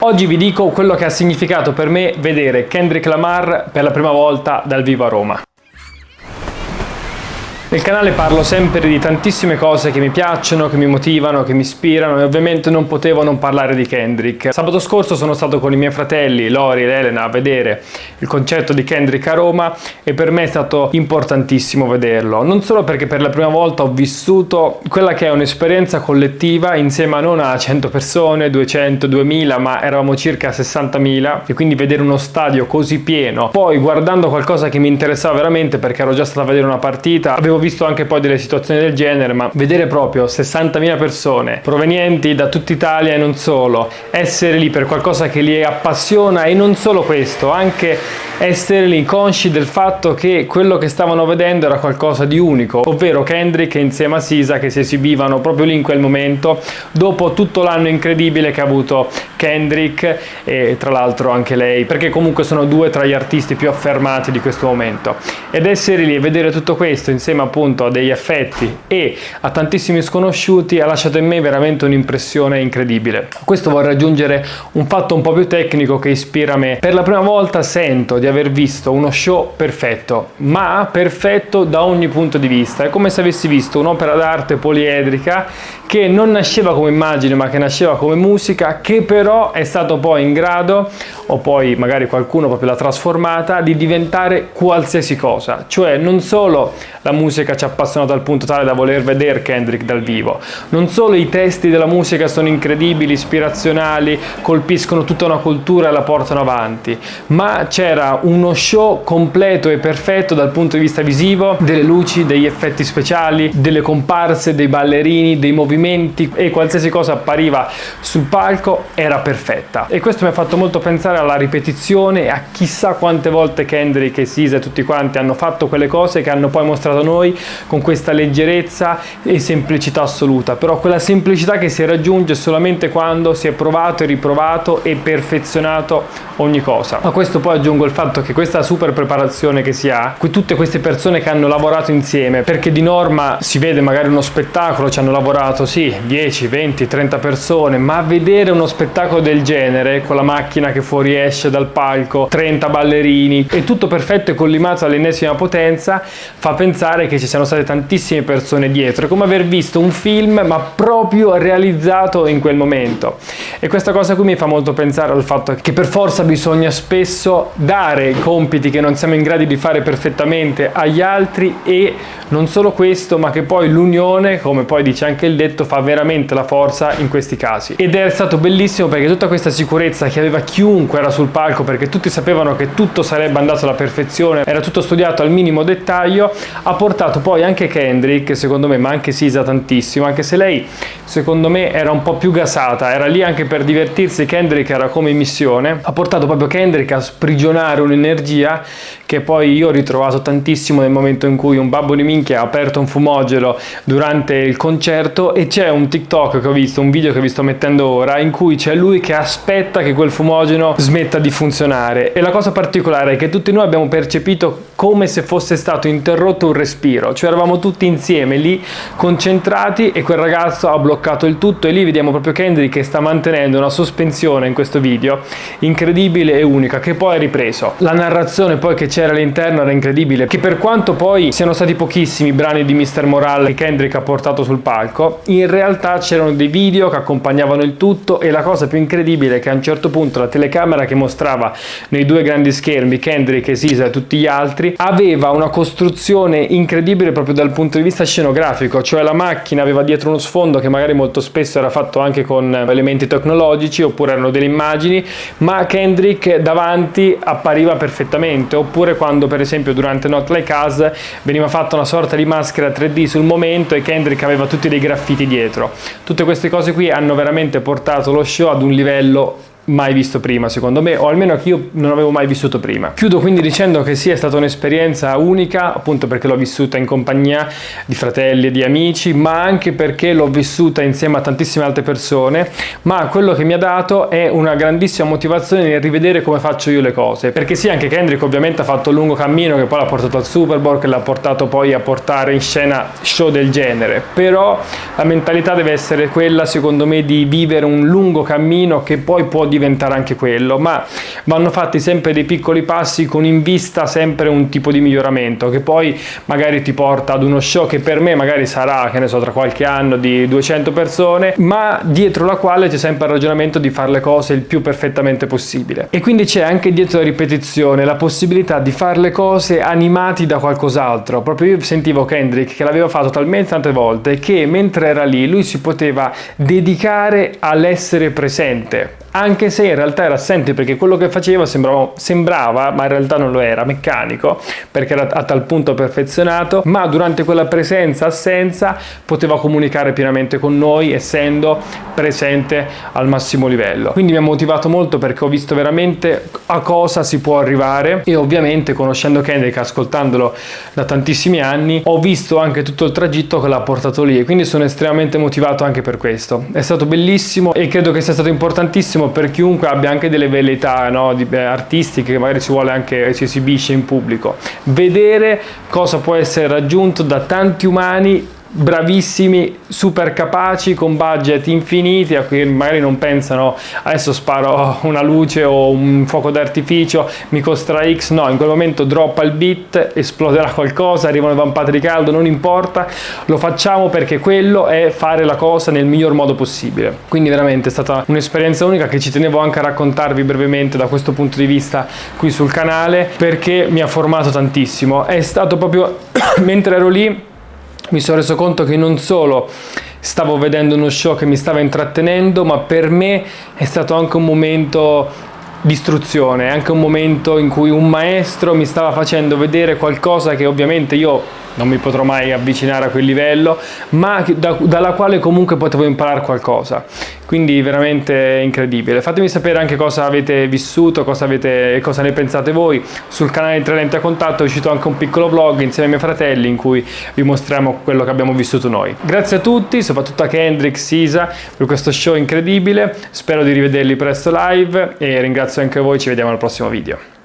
Oggi vi dico quello che ha significato per me vedere Kendrick Lamar per la prima volta dal vivo a Roma. Nel canale parlo sempre di tantissime cose che mi piacciono, che mi motivano, che mi ispirano e ovviamente non potevo non parlare di Kendrick. Sabato scorso sono stato con i miei fratelli Lori ed Elena a vedere il concerto di Kendrick a Roma e per me è stato importantissimo vederlo. Non solo perché per la prima volta ho vissuto quella che è un'esperienza collettiva insieme a non a 100 persone, 200, 2000, ma eravamo circa 60.000 e quindi vedere uno stadio così pieno. Poi guardando qualcosa che mi interessava veramente perché ero già stato a vedere una partita, avevo visto anche poi delle situazioni del genere, ma vedere proprio 60.000 persone provenienti da tutta Italia e non solo, essere lì per qualcosa che li appassiona e non solo questo, anche essere lì consci del fatto che quello che stavano vedendo era qualcosa di unico, ovvero Kendrick insieme a Sisa che si esibivano proprio lì in quel momento, dopo tutto l'anno incredibile che ha avuto Kendrick e tra l'altro anche lei, perché comunque sono due tra gli artisti più affermati di questo momento. Ed essere lì e vedere tutto questo insieme appunto a degli affetti e a tantissimi sconosciuti ha lasciato in me veramente un'impressione incredibile. A questo vorrei aggiungere un fatto un po' più tecnico che ispira me. Per la prima volta sento di aver visto uno show perfetto, ma perfetto da ogni punto di vista. È come se avessi visto un'opera d'arte poliedrica che non nasceva come immagine ma che nasceva come musica, che però è stato poi in grado, o poi magari qualcuno proprio l'ha trasformata, di diventare qualsiasi cosa. Cioè non solo la musica ci ha appassionato al punto tale da voler vedere Kendrick dal vivo, non solo i testi della musica sono incredibili, ispirazionali, colpiscono tutta una cultura e la portano avanti, ma c'era uno show completo e perfetto dal punto di vista visivo, delle luci, degli effetti speciali, delle comparse, dei ballerini, dei movimenti, e qualsiasi cosa appariva sul palco era perfetta. E questo mi ha fatto molto pensare alla ripetizione e a chissà quante volte Kendrick e Sisa e tutti quanti hanno fatto quelle cose che hanno poi mostrato a noi con questa leggerezza e semplicità assoluta, però quella semplicità che si raggiunge solamente quando si è provato e riprovato e perfezionato ogni cosa. A questo poi aggiungo il fatto che questa super preparazione che si ha, tutte queste persone che hanno lavorato insieme, perché di norma si vede magari uno spettacolo, ci hanno lavorato sì 10, 20, 30 persone, ma vedere uno spettacolo del genere con la macchina che fuoriesce dal palco, 30 ballerini e tutto perfetto e collimato all'ennesima potenza fa pensare che ci siano state tantissime persone dietro, è come aver visto un film ma proprio realizzato in quel momento. E questa cosa qui mi fa molto pensare al fatto che per forza bisogna spesso dare compiti che non siamo in grado di fare perfettamente agli altri, e non solo questo, ma che poi l'unione, come poi dice anche il detto, fa veramente la forza in questi casi. Ed è stato bellissimo perché tutta questa sicurezza che aveva chiunque era sul palco, perché tutti sapevano che tutto sarebbe andato alla perfezione, era tutto studiato al minimo dettaglio, ha portato poi anche Kendrick, secondo me, ma anche Sisa tantissimo, anche se lei secondo me era un po' più gasata, era lì anche per divertirsi, Kendrick era come in missione, ha portato proprio Kendrick a sprigionare un'energia che poi io ho ritrovato tantissimo nel momento in cui un babbo di minchia ha aperto un fumogeno durante il concerto, e c'è un TikTok che ho visto, un video che vi sto mettendo ora, in cui c'è lui che aspetta che quel fumogeno smetta di funzionare, e la cosa particolare è che tutti noi abbiamo percepito come se fosse stato interrotto un respiro, cioè eravamo tutti insieme lì concentrati e quel ragazzo ha bloccato il tutto, e lì vediamo proprio Kendrick che sta mantenendo una sospensione in questo video incredibile e unica, che poi è ripreso. La narrazione poi che c'era all'interno era incredibile, che per quanto poi siano stati pochissimi i brani di Mr. Morale che Kendrick ha portato sul palco, in realtà c'erano dei video che accompagnavano il tutto, e la cosa più incredibile è che a un certo punto la telecamera che mostrava nei due grandi schermi Kendrick e Sisa e tutti gli altri aveva una costruzione incredibile proprio dal punto di vista scenografico, cioè la macchina aveva dietro uno sfondo che magari molto spesso era fatto anche con elementi tecnologici oppure erano delle immagini, ma Kendrick davanti appariva perfettamente. Oppure quando per esempio durante Not Like Us veniva fatta una sorta di maschera 3D sul momento e Kendrick aveva tutti dei graffiti dietro. Tutte queste cose qui hanno veramente portato lo show ad un livello mai visto prima, secondo me, o almeno che io non avevo mai vissuto prima. Chiudo quindi dicendo che sì, è stata un'esperienza unica, appunto perché l'ho vissuta in compagnia di fratelli e di amici, ma anche perché l'ho vissuta insieme a tantissime altre persone, ma quello che mi ha dato è una grandissima motivazione nel rivedere come faccio io le cose, perché sì, anche Kendrick ovviamente ha fatto un lungo cammino che poi l'ha portato al Super Bowl, che l'ha portato poi a portare in scena show del genere, però la mentalità deve essere quella, secondo me, di vivere un lungo cammino che poi può diventare diventare anche quello, ma vanno fatti sempre dei piccoli passi con in vista sempre un tipo di miglioramento che poi magari ti porta ad uno show che per me magari sarà, che ne so, tra qualche anno di 200 persone, ma dietro la quale c'è sempre il ragionamento di fare le cose il più perfettamente possibile. E quindi c'è anche dietro la ripetizione la possibilità di fare le cose animati da qualcos'altro. Proprio io sentivo Kendrick che l'aveva fatto talmente tante volte che mentre era lì lui si poteva dedicare all'essere presente, anche se in realtà era assente, perché quello che faceva sembrava, ma in realtà non lo era, meccanico, perché era a tal punto perfezionato, ma durante quella presenza-assenza poteva comunicare pienamente con noi, essendo presente al massimo livello. Quindi mi ha motivato molto, perché ho visto veramente a cosa si può arrivare, e ovviamente conoscendo Kendrick, ascoltandolo da tantissimi anni, ho visto anche tutto il tragitto che l'ha portato lì, e quindi sono estremamente motivato anche per questo. È stato bellissimo e credo che sia stato importantissimo per chiunque abbia anche delle velleità, no, artistiche, che magari si vuole anche, si esibisce in pubblico, vedere cosa può essere raggiunto da tanti umani bravissimi, super capaci, con budget infiniti, a cui magari non pensano adesso sparo una luce o un fuoco d'artificio, mi costerà X. No, in quel momento droppa il beat, esploderà qualcosa, arrivano le vampate di caldo, non importa, lo facciamo perché quello è fare la cosa nel miglior modo possibile. Quindi veramente è stata un'esperienza unica, che ci tenevo anche a raccontarvi brevemente da questo punto di vista qui sul canale, perché mi ha formato tantissimo. È stato proprio mentre ero lì mi sono reso conto che non solo stavo vedendo uno show che mi stava intrattenendo, ma per me è stato anche un momento di istruzione, anche un momento in cui un maestro mi stava facendo vedere qualcosa che ovviamente io non mi potrò mai avvicinare a quel livello, ma dalla quale comunque potevo imparare qualcosa. Quindi veramente incredibile. Fatemi sapere anche cosa avete vissuto, cosa ne pensate voi. Sul canale di Tre Lenti a Contatto è uscito anche un piccolo vlog insieme ai miei fratelli in cui vi mostriamo quello che abbiamo vissuto noi. Grazie a tutti, soprattutto a Kendrick, Sisa, per questo show incredibile. Spero di rivederli presto live e ringrazio anche voi, ci vediamo al prossimo video.